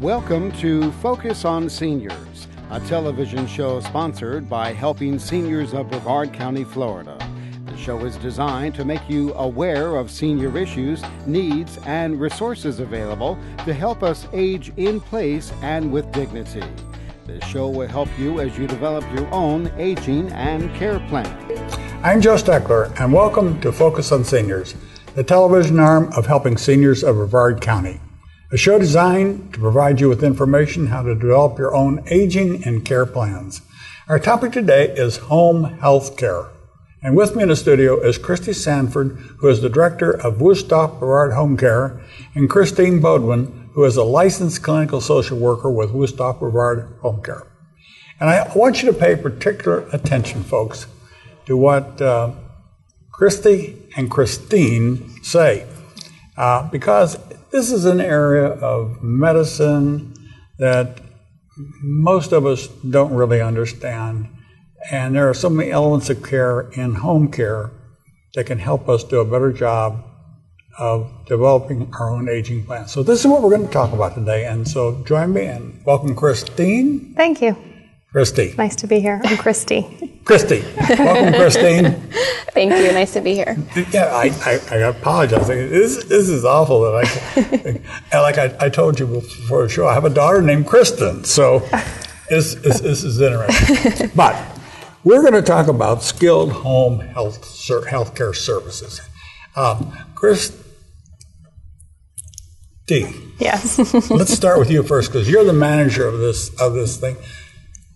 Welcome to Focus on Seniors, a television show sponsored by Helping Seniors of Brevard County, Florida. The show is designed to make you aware of senior issues, needs, and resources available to help us age in place and with dignity. This show will help you as you develop your own aging and care plan. I'm Joe Steckler, and welcome to Focus on Seniors, the television arm of Helping Seniors of Brevard County. A show designed to provide you with information how to develop your own aging and care plans. Our topic today is home health care. And with me in the studio is Kristine Sanford, who is the director of Wuesthoff Brevard Homecare, and Kristine Beaudoin, who is a licensed clinical social worker with Wuesthoff Brevard Homecare. And I want you to pay particular attention, folks, to what Kristi and Kristine say, because this is an area of medicine that most of us don't really understand, and there are so many elements of care in home care that can help us do a better job of developing our own aging plan. So this is what we're going to talk about today, and so join me and welcome Kristine. Thank you. Kristi. Nice to be here. I'm Kristi. Kristi. Welcome, Kristine. Thank you. Nice to be here. Yeah, I apologize. This is awful that I told you before the show, I have a daughter named Kristen, so this is interesting. But we're going to talk about skilled home health care services. Kristine. Yes. Let's start with you first, because you're the manager of this thing.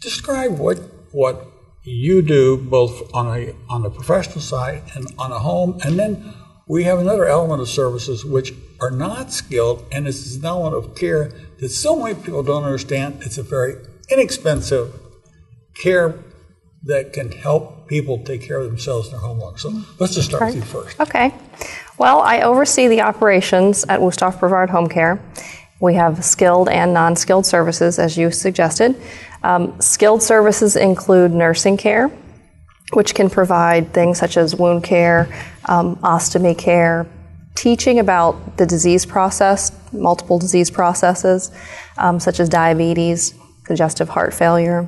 Describe what you do both on the professional side and on a home, and then we have another element of services which are not skilled, and this is an element of care that so many people don't understand. It's a very inexpensive care that can help people take care of themselves in their home life. So let's just start with you first. Okay. Well, I oversee the operations at Wuesthoff Brevard Homecare. We have skilled and non-skilled services, as you suggested. Skilled services include nursing care, which can provide things such as wound care, ostomy care, teaching about the disease process, multiple disease processes, such as diabetes, congestive heart failure.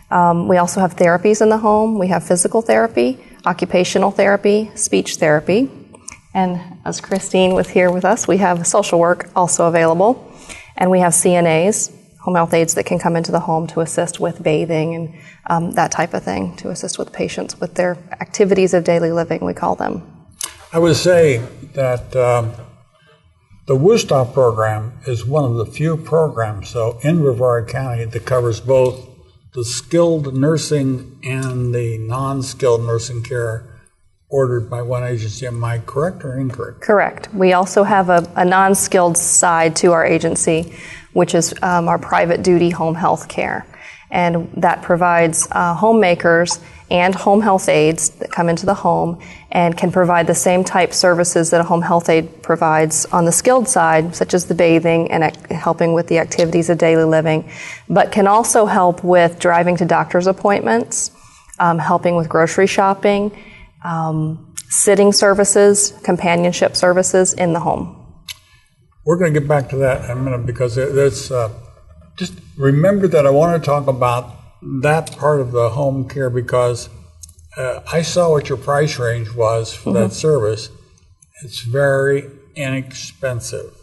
We also have therapies in the home. We have physical therapy, occupational therapy, speech therapy. And as Kristine was here with us, we have social work also available. And we have CNAs, home health aides, that can come into the home to assist with bathing and that type of thing, to assist with patients with their activities of daily living, we call them. I would say that the Wuesthoff program is one of the few programs in Brevard County that covers both the skilled nursing and the non-skilled nursing care ordered by one agency. Am I correct or incorrect? Correct. We also have a non-skilled side to our agency, which is our private duty home health care. And that provides homemakers and home health aides that come into the home and can provide the same type services that a home health aide provides on the skilled side, such as the bathing and helping with the activities of daily living, but can also help with driving to doctor's appointments, helping with grocery shopping, sitting services, companionship services in the home. We're going to get back to that in a minute, because there's just remember that I want to talk about that part of the home care, because I saw what your price range was for that service. It's very inexpensive.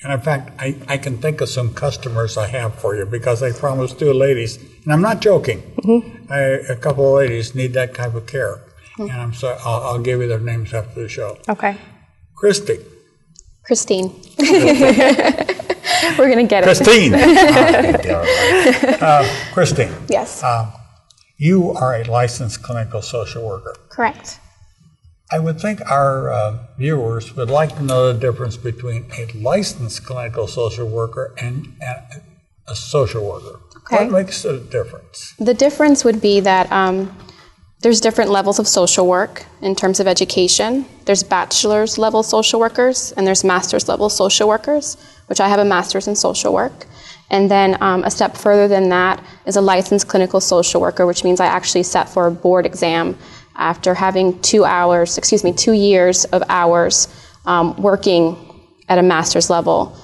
And in fact, I can think of some customers I have for you, because I promised two ladies, and I'm not joking, a couple of ladies need that type of care. And I'm sorry, I'll give you their names after the show. Okay. Kristine. Kristine. We're going to get Kristine. Kristine. Yes. You are a licensed clinical social worker. Correct. I would think our viewers would like to know the difference between a licensed clinical social worker and a social worker. Okay. What makes the difference? The difference would be that there's different levels of social work in terms of education. There's bachelor's level social workers and there's master's level social workers, which I have a master's in social work. And then a step further than that is a licensed clinical social worker, which means I actually sat for a board exam after having 2 years of hours working at a master's level.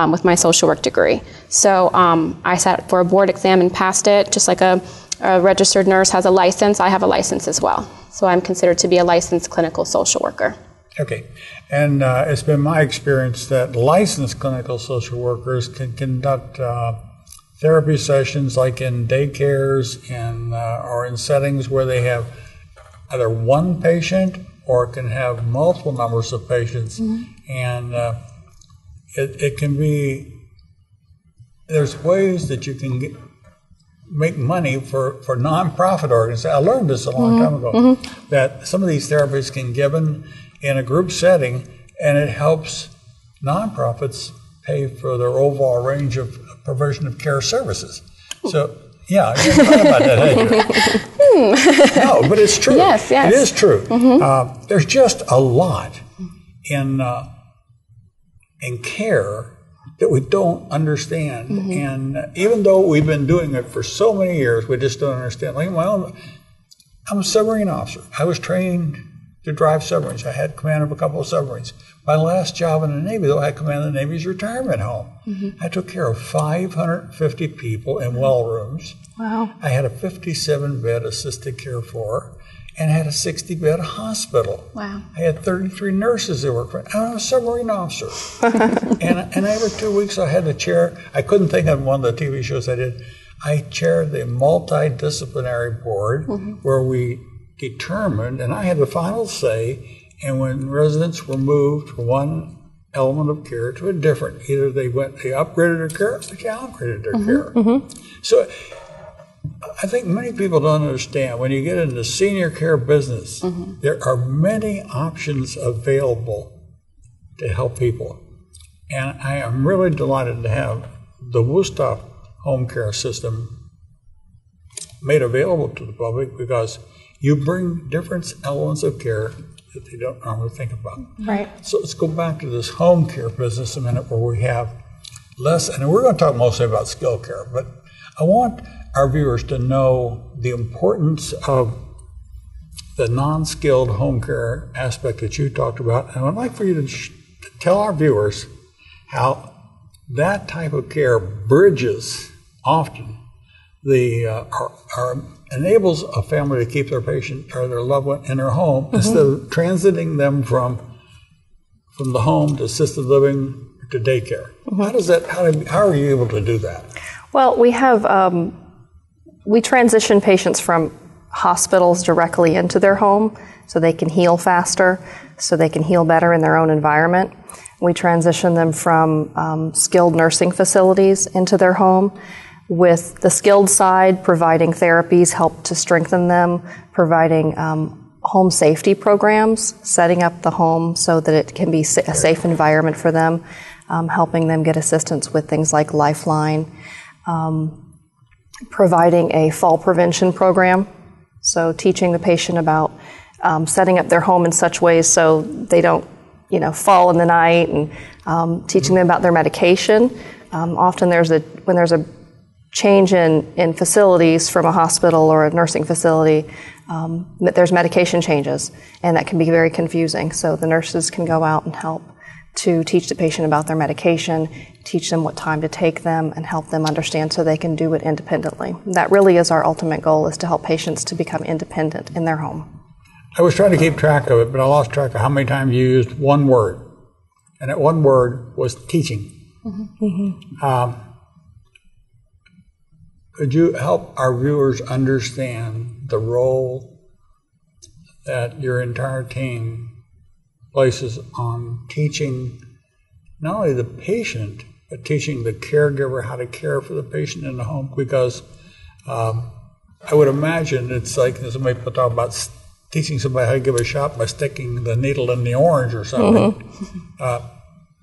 with my social work degree. So I sat for a board exam and passed it, just like a registered nurse has a license. I have a license as well. So I'm considered to be a licensed clinical social worker. Okay. And it's been my experience that licensed clinical social workers can conduct therapy sessions like in daycares and or in settings where they have either one patient or can have multiple numbers of patients. And it can be, there's ways that you can make money for nonprofit organizations. I learned this a long time ago, that some of these therapies can be given in a group setting, and it helps nonprofits pay for their overall range of provision of care services. So, yeah, you haven't thought about that, had you? No, but it's true. Yes. It is true. There's just a lot in care that we don't understand. And even though we've been doing it for so many years, we just don't understand. Like I'm a submarine officer. I was trained to drive submarines. I had command of a couple of submarines. My last job in the Navy, though, I had command of the Navy's retirement home. I took care of 550 people in well rooms. Wow. I had a 57-bed assisted care floor and had a 60-bed hospital. Wow. I had 33 nurses that worked for me. I'm a submarine officer. and every 2 weeks I had to chair, I couldn't think of one of the TV shows I did. I chaired the multidisciplinary board where we determined, and I had the final say, and when residents were moved from one element of care to a different, either they upgraded their care or they downgraded their care. So I think many people don't understand, when you get into the senior care business, there are many options available to help people. And I am really delighted to have the Wuesthoff home care system made available to the public, because you bring different elements of care that they don't normally think about. Right. So let's go back to this home care business a minute, where we have less, and we're going to talk mostly about skilled care, but I want our viewers to know the importance of the non-skilled home care aspect that you talked about. And I'd like for you to tell our viewers how that type of care bridges often enables a family to keep their patient or their loved one in their home instead of transiting them from the home to assisted living to daycare. How are you able to do that? Well, we transition patients from hospitals directly into their home so they can heal faster, so they can heal better in their own environment. We transition them from skilled nursing facilities into their home, with the skilled side providing therapies help to strengthen them, providing home safety programs, setting up the home so that it can be a safe environment for them, helping them get assistance with things like Lifeline, providing a fall prevention program, so teaching the patient about setting up their home in such ways so they don't, fall in the night, and teaching them about their medication. Often when there's a change in facilities from a hospital or a nursing facility, there's medication changes, and that can be very confusing. So the nurses can go out and help to teach the patient about their medication, teach them what time to take them, and help them understand so they can do it independently. That really is our ultimate goal, is to help patients to become independent in their home. I was trying to keep track of it, but I lost track of how many times you used one word, and that one word was teaching. Could you help our viewers understand the role that your entire team places on teaching not only the patient, but teaching the caregiver how to care for the patient in the home? Because I would imagine it's like somebody talk about teaching somebody how to give a shot by sticking the needle in the orange or something.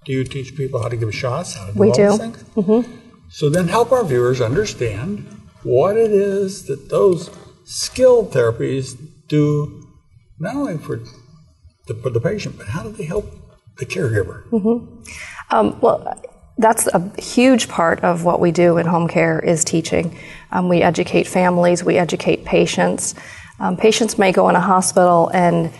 Do you teach people how to give shots? How to do all these things? So then help our viewers understand what it is that those skilled therapies do, not only for the patient, but how do they help the caregiver? Well, that's a huge part of what we do in home care, is teaching. We educate families, we educate patients. Patients may go in a hospital and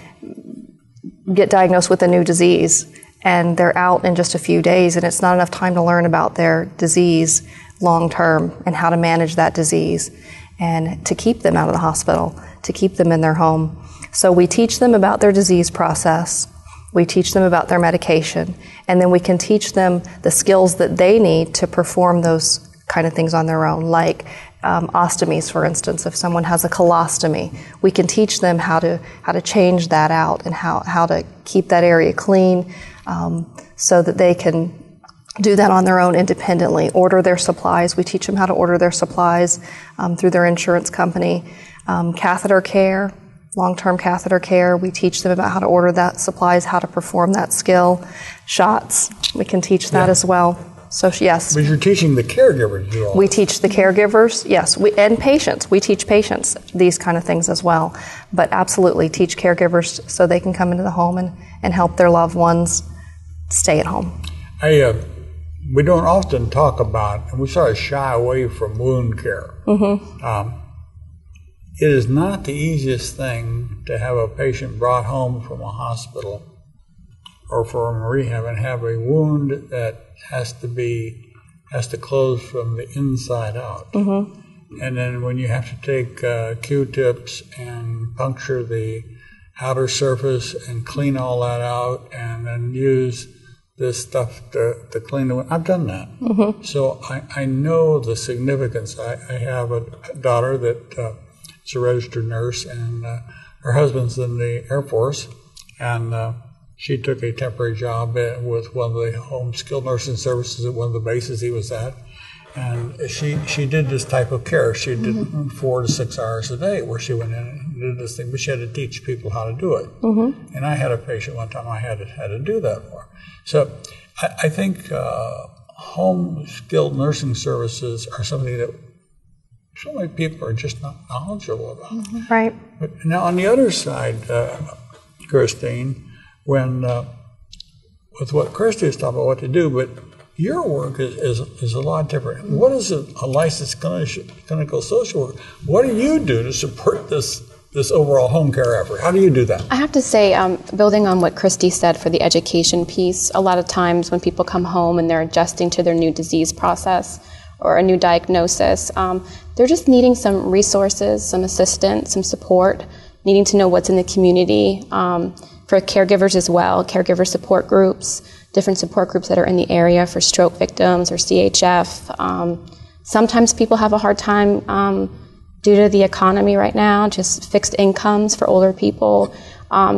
get diagnosed with a new disease, and they're out in just a few days, and it's not enough time to learn about their disease long term and how to manage that disease and to keep them out of the hospital, to keep them in their home. So we teach them about their disease process, we teach them about their medication, and then we can teach them the skills that they need to perform those kind of things on their own, like ostomies, for instance. If someone has a colostomy, we can teach them how to change that out and how to keep that area clean, so that they can do that on their own independently. Order their supplies. We teach them how to order their supplies through their insurance company. Catheter care, long-term catheter care, we teach them about how to order that supplies, how to perform that skill. Shots, we can teach that as well. So yes. But you're teaching the caregivers to do all We teach the caregivers, yes, and patients. We teach patients these kind of things as well. But absolutely teach caregivers so they can come into the home and help their loved ones stay at home. We don't often talk about, and we sort of shy away from wound care. It is not the easiest thing to have a patient brought home from a hospital or from a rehab and have a wound that has to close from the inside out. And then when you have to take Q-tips and puncture the outer surface and clean all that out and then use this stuff to clean the wound. I've done that. So I know the significance. I have a daughter that is a registered nurse, and her husband's in the Air Force, and she took a temporary job with one of the home skilled nursing services at one of the bases he was at. And she did this type of care. She did 4 to 6 hours a day where she went in and did this thing, but she had to teach people how to do it. And I had a patient one time I had to do that for. So I think home skilled nursing services are something that so many people are just not knowledgeable about. Right. But now on the other side, Kristine, when with what Kristine is talking about what to do, but your work is a lot different. What is a licensed clinical social worker? What do you do to support this overall home care effort? How do you do that? I have to say, building on what Kristine said for the education piece, a lot of times when people come home and they're adjusting to their new disease process or a new diagnosis, they're just needing some resources, some assistance, some support, needing to know what's in the community. For caregivers as well, caregiver support groups, different support groups that are in the area for stroke victims or CHF. Sometimes people have a hard time due to the economy right now, just fixed incomes for older people,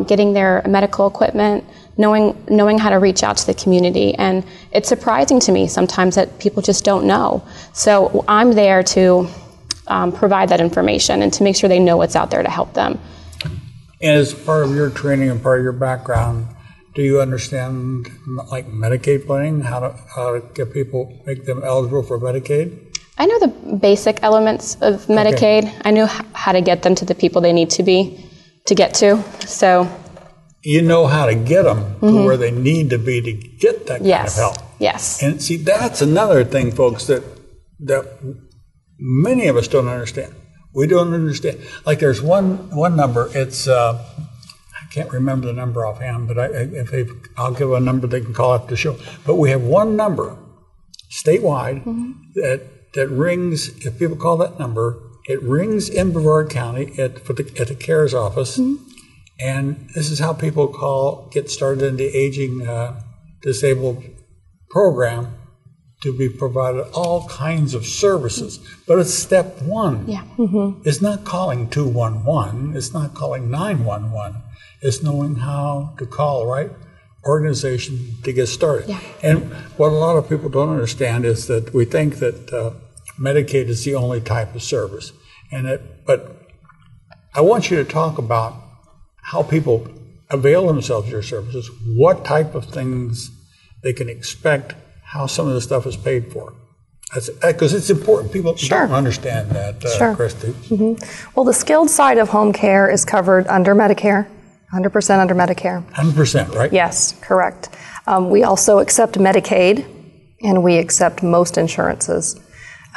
getting their medical equipment, knowing how to reach out to the community. And it's surprising to me sometimes that people just don't know. So I'm there to provide that information and to make sure they know what's out there to help them. As part of your training and part of your background, do you understand like Medicaid planning, how to get people, make them eligible for Medicaid? I know the basic elements of Medicaid. Okay. I know how to get them to the people they need to get to. So you know how to get them to where they need to be to get that kind of help. Yes. And see, that's another thing, folks, that many of us don't understand. We don't understand. Like there's one number. It's I can't remember the number offhand, but I'll give a number they can call after the show. But we have one number statewide that rings. If people call that number, it rings in Brevard County at the CARES office, and this is how people get started in the aging disabled program, to be provided all kinds of services. But it's step one. Yeah. It's not calling 211. It's not calling 911. It's knowing how to call the right organization to get started. Yeah. And what a lot of people don't understand is that we think that Medicaid is the only type of service. But I want you to talk about how people avail themselves of your services, what type of things they can expect, how some of the stuff is paid for. Because it's important. People don't understand that, Kristine. Well, the skilled side of home care is covered under Medicare, 100% under Medicare. 100%, right? Yes, correct. We also accept Medicaid, and we accept most insurances.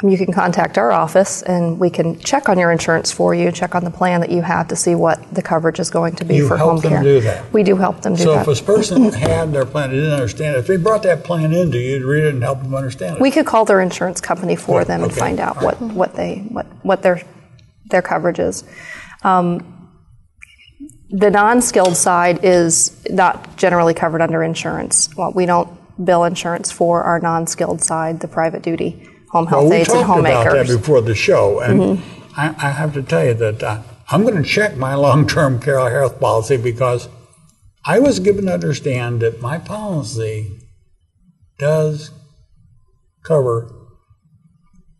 you can contact our office and we can check on your insurance for you, check on the plan that you have to see what the coverage is going to be for home care. You help them do that? We do help them do that. So if a person had their plan and didn't understand it, if they brought that plan into you, you'd read it and help them understand it? We could call their insurance company for them and find out what their coverage is. The non-skilled side is not generally covered under insurance. Well, we don't bill insurance for our non-skilled side, the private duty home health aides and homemakers. We talked about that before the show, and I have to tell you that I'm going to check my long-term care health policy because I was given to understand that my policy does cover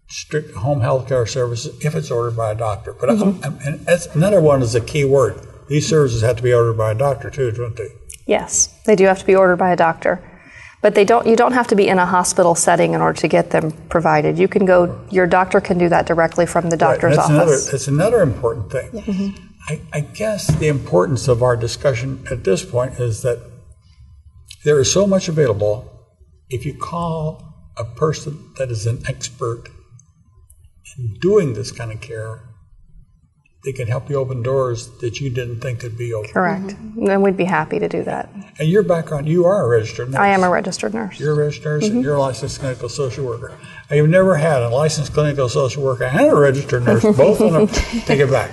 strict home health care services if it's ordered by a doctor. But and that's, another one is a key word. These services have to be ordered by a doctor too, don't they? Yes, they do have to be ordered by a doctor. But you don't have to be in a hospital setting in order to get them provided. You can go, your doctor can do that directly from the doctor's office. That's another important thing. Yeah. I guess the importance of our discussion at this point is that there is so much available. If you call a person that is an expert in doing this kind of care, they can help you open doors that you didn't think could be open. Correct. And we'd be happy to do that. And your background, you are a registered nurse. I am a registered nurse. You're a registered nurse and you're a licensed clinical social worker. I've never had a licensed clinical social worker and a registered nurse, both of them. Take it back.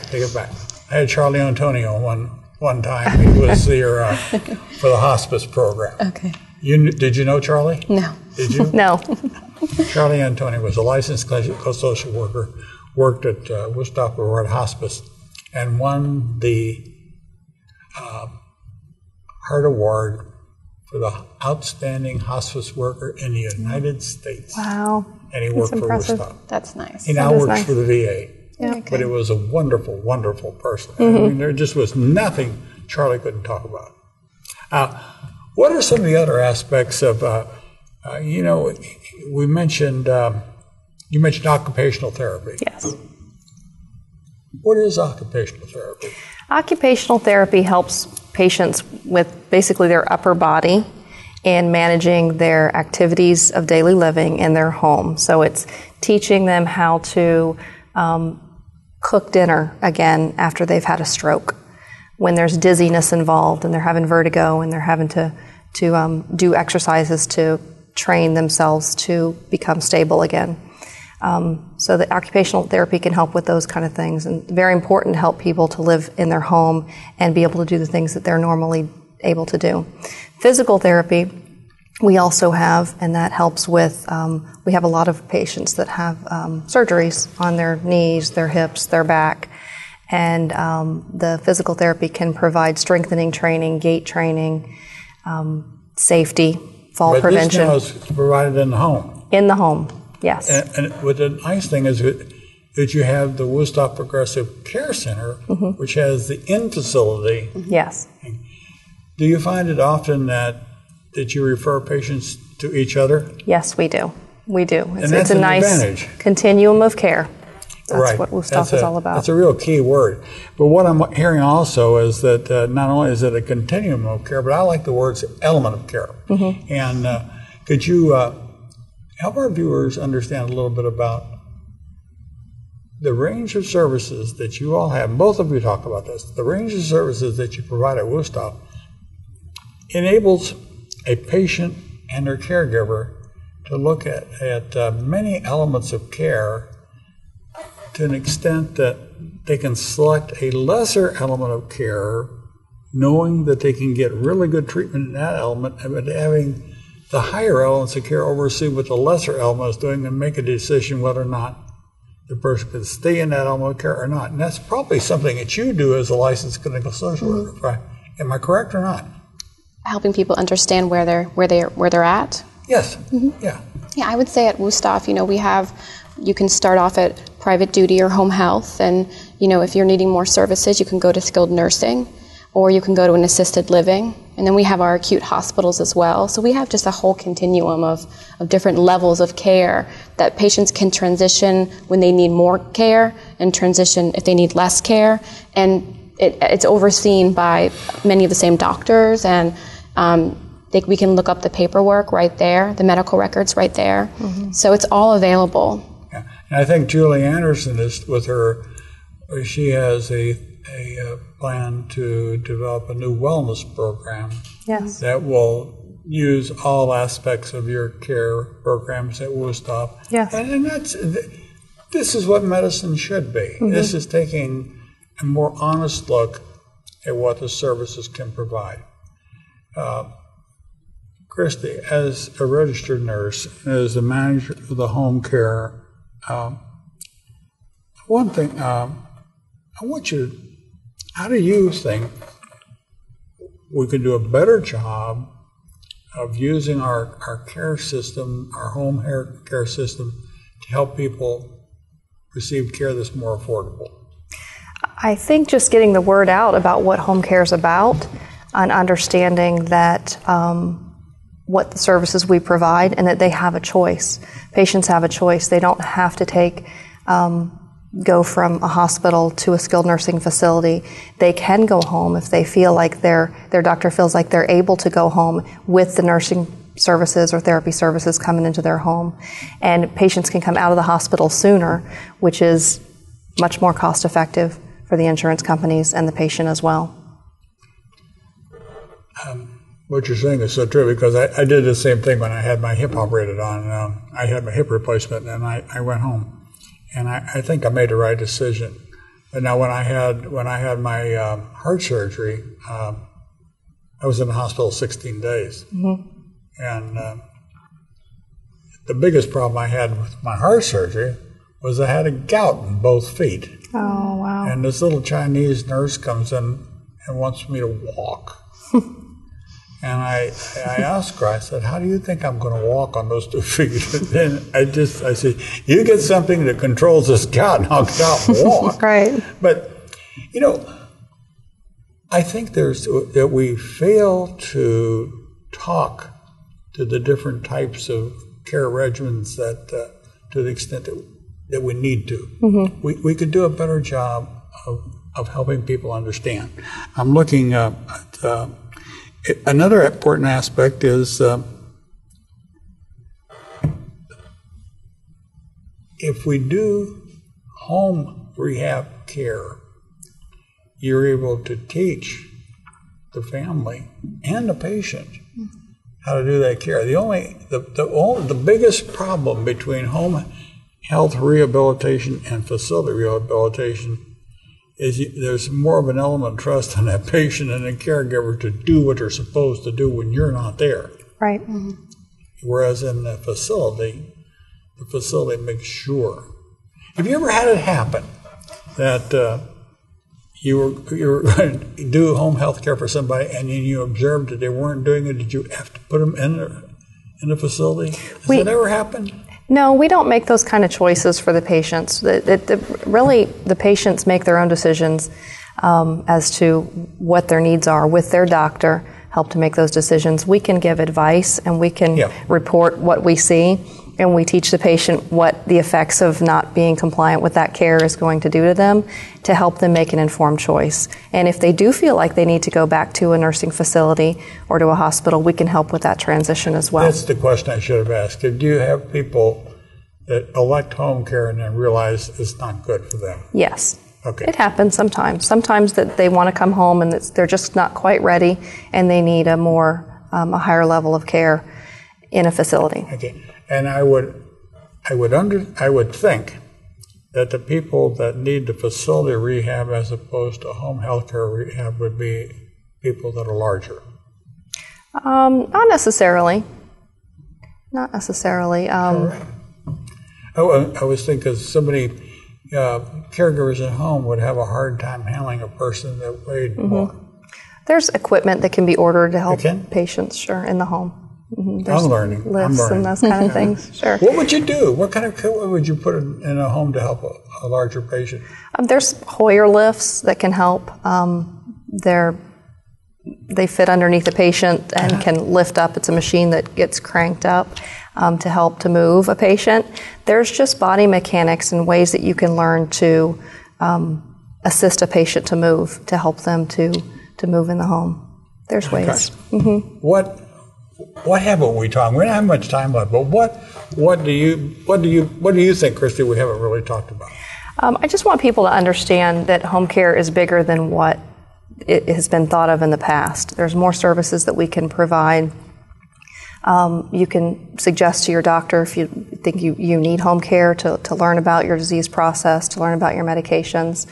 I had Charlie Antonio one time. He was there for the hospice program. Okay. Did you know Charlie? No. Did you? No. Charlie Antonio was a licensed clinical social worker, worked at Wuesthoff Brevard Hospice, and won the Heart Award for the outstanding hospice worker in the United States. Wow. And he worked for Wuesthoff. That's nice. He now works for the VA. Yeah. Okay. But it was a wonderful, wonderful person. I mean, there just was nothing Charlie couldn't talk about. What are some of the other aspects of, we mentioned, you mentioned occupational therapy. Yes. What is occupational therapy? Occupational therapy helps patients with basically their upper body and managing their activities of daily living in their home. So it's teaching them how to cook dinner again after they've had a stroke, when there's dizziness involved and they're having vertigo and they're having to do exercises to train themselves to become stable again. So the occupational therapy can help with those kind of things, and very important to help people to live in their home and be able to do the things that they're normally able to do. Physical therapy we also have, and that helps with, we have a lot of patients that have surgeries on their knees, their hips, their back, and the physical therapy can provide strengthening training, gait training, safety, fall prevention. But this now is provided in the home. In the home. Yes. And what the nice thing is that you have the Wuesthoff Progressive Care Center, which has the in-facility. Yes. Do you find it often that you refer patients to each other? Yes, we do. We do. It's a nice advantage. Continuum of care. That's right. what Wuesthoff is all about. That's a real key word. But what I'm hearing also is that not only is it a continuum of care, but I like the words element of care. And could you help our viewers understand a little bit about the range of services that you all have? Both of you talk about this. The range of services that you provide at Wuesthoff enables a patient and their caregiver to look at many elements of care to an extent that they can select a lesser element of care, knowing that they can get really good treatment in that element, but having the higher elements of care oversee what the lesser element is doing and make a decision whether or not the person can stay in that element of care or not. And that's probably something that you do as a licensed clinical social worker. Right? Am I correct or not? Helping people understand where they're at. Yes. Yeah. Yeah, I would say at Wuesthoff, you can start off at private duty or home health, and if you're needing more services, you can go to skilled nursing, or you can go to an assisted living. And then we have our acute hospitals as well. So we have just a whole continuum of different levels of care that patients can transition when they need more care and transition if they need less care. And it's overseen by many of the same doctors, and we can look up the paperwork right there, the medical records right there. So it's all available. Yeah. And I think Julie Anderson is with her. She has a plan to develop a new wellness program. Yes. That will use all aspects of your care programs at Wuesthoff. Yes. And this is what medicine should be. Mm-hmm. This is taking a more honest look at what the services can provide. Kristine, as a registered nurse, as the manager of the home care, one thing, I want you to, how do you think we could do a better job of using our care system, our home care system, to help people receive care that's more affordable? I think just getting the word out about what home care is about and understanding that what the services we provide and that they have a choice. Patients have a choice. They don't have to go from a hospital to a skilled nursing facility. They can go home if they feel like their doctor feels like they're able to go home with the nursing services or therapy services coming into their home. And patients can come out of the hospital sooner, which is much more cost effective for the insurance companies and the patient as well. What you're saying is so true, because I did the same thing when I had my hip operated on. I had my hip replacement, and I went home. And I think I made the right decision. But now when I had my heart surgery, I was in the hospital 16 days. Mm-hmm. And the biggest problem I had with my heart surgery was I had a gout in both feet. Oh, wow. And this little Chinese nurse comes in and wants me to walk. And I asked her, I said, how do you think I'm going to walk on those 2 feet? And then I said, you get something that controls this gout and I'll get out and walk. Right. But, I think that we fail to talk to the different types of care regimens that, to the extent that we need to. Mm-hmm. We could do a better job of helping people understand. I'm looking at another important aspect is if we do home rehab care, you're able to teach the family and the patient how to do that care. The biggest problem between home health rehabilitation and facility rehabilitation is there's more of an element of trust in that patient and the caregiver to do what they're supposed to do when you're not there. Right. Mm-hmm. Whereas in the facility makes sure. Have you ever had it happen that you were going to do home health care for somebody and then you observed that they weren't doing it? Did you have to put them in the facility? Has that ever happened? No, we don't make those kind of choices for the patients. Really, the patients make their own decisions as to what their needs are with their doctor, help to make those decisions. We can give advice and we can report what we see, and we teach the patient what the effects of not being compliant with that care is going to do to them to help them make an informed choice. And if they do feel like they need to go back to a nursing facility or to a hospital, we can help with that transition as well. That's the question I should have asked. Do you have people that elect home care and then realize it's not good for them? Yes. Okay. It happens sometimes. Sometimes that they want to come home and they're just not quite ready and they need a higher level of care in a facility. Okay. And I would think that the people that need the facility rehab as opposed to home health care rehab would be people that are larger. Not necessarily. Not necessarily. I was thinking so many caregivers at home would have a hard time handling a person that weighed more. There's equipment that can be ordered to help patients, sure, in the home. There's I'm learning. Lifts and those kind of things, sure. What would you do? What kind of equipment would you put in a home to help a larger patient? There's Hoyer lifts that can help. They fit underneath the patient and can lift up. It's a machine that gets cranked up to help to move a patient. There's just body mechanics and ways that you can learn to assist a patient to move, to help them to move in the home. There's ways. what haven't we talked? We don't have much time left, but what do you think, Kristine, we haven't really talked about? I just want people to understand that home care is bigger than what it has been thought of in the past. There's more services that we can provide. You can suggest to your doctor if you think you need home care to learn about your disease process, to learn about your medications.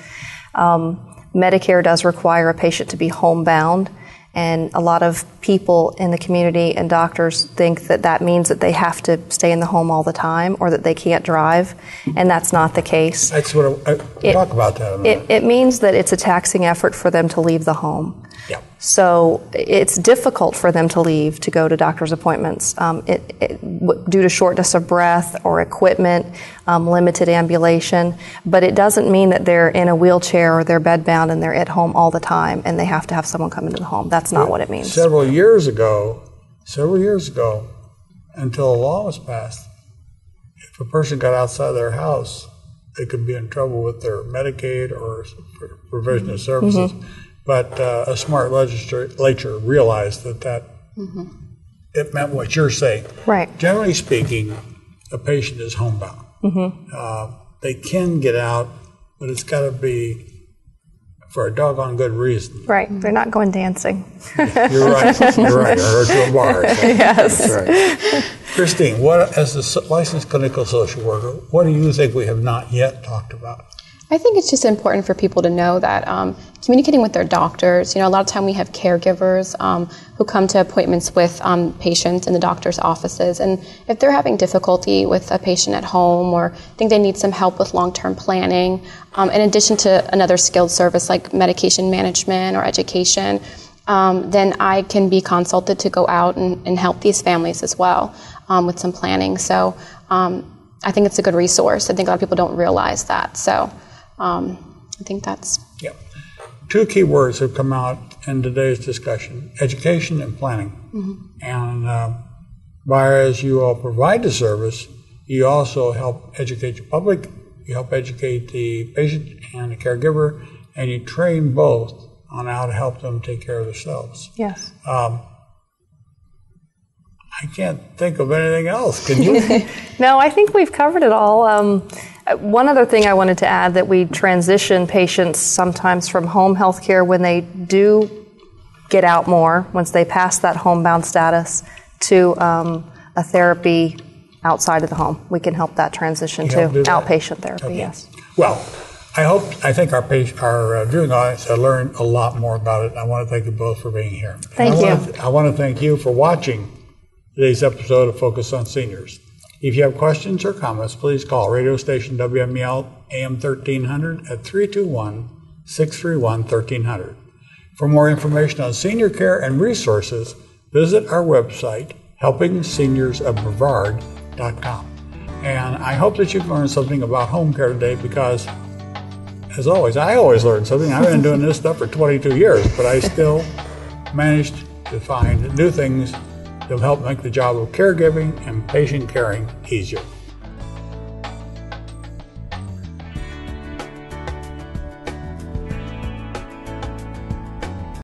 Medicare does require a patient to be homebound, and a lot of people in the community and doctors think that means that they have to stay in the home all the time or that they can't drive, and that's not the case. That's what talk about that a minute. It means that it's a taxing effort for them to leave the home. Yeah. So it's difficult for them to leave to go to doctor's appointments due to shortness of breath or equipment, limited ambulation. But it doesn't mean that they're in a wheelchair or they're bedbound and they're at home all the time and they have to have someone come into the home. That's not what it means. Several years ago, until a law was passed, if a person got outside their house, they could be in trouble with their Medicaid or provision of services. Mm-hmm. But a smart legislature realized that it meant what you're saying. Right. Generally speaking, a patient is homebound. Mm-hmm. They can get out, but it's got to be for a doggone good reason. Right. They're not going dancing. You're right. You're right. Or to a bar. Yes. That's right. Kristine, as a licensed clinical social worker, what do you think we have not yet talked about? I think it's just important for people to know that communicating with their doctors, a lot of time we have caregivers who come to appointments with patients in the doctor's offices, and if they're having difficulty with a patient at home or think they need some help with long-term planning, in addition to another skilled service like medication management or education, then I can be consulted to go out and help these families as well with some planning. So I think it's a good resource. I think a lot of people don't realize that. So I think that's... Yeah. Two key words have come out in today's discussion: education and planning. Mm-hmm. And whereas you all provide the service, you also help educate the public, you help educate the patient and the caregiver, and you train both on how to help them take care of themselves. Yes. I can't think of anything else. Can you? No, I think we've covered it all. One other thing I wanted to add, that we transition patients sometimes from home health care when they do get out more, once they pass that homebound status, to a therapy outside of the home. We can help that transition to outpatient therapy, okay. Yes. Well, I think our viewing audience have learned a lot more about it. I want to thank you both for being here. Thank you. I want to thank you for watching today's episode of Focus on Seniors. If you have questions or comments, please call radio station WMEL AM 1300 at 321-631-1300. For more information on senior care and resources, visit our website, helpingseniorsofbrevard.com. And I hope that you've learned something about home care today, because, as always, I always learn something. I've been doing this stuff for 22 years, but I still managed to find new things that will help make the job of caregiving and patient caring easier.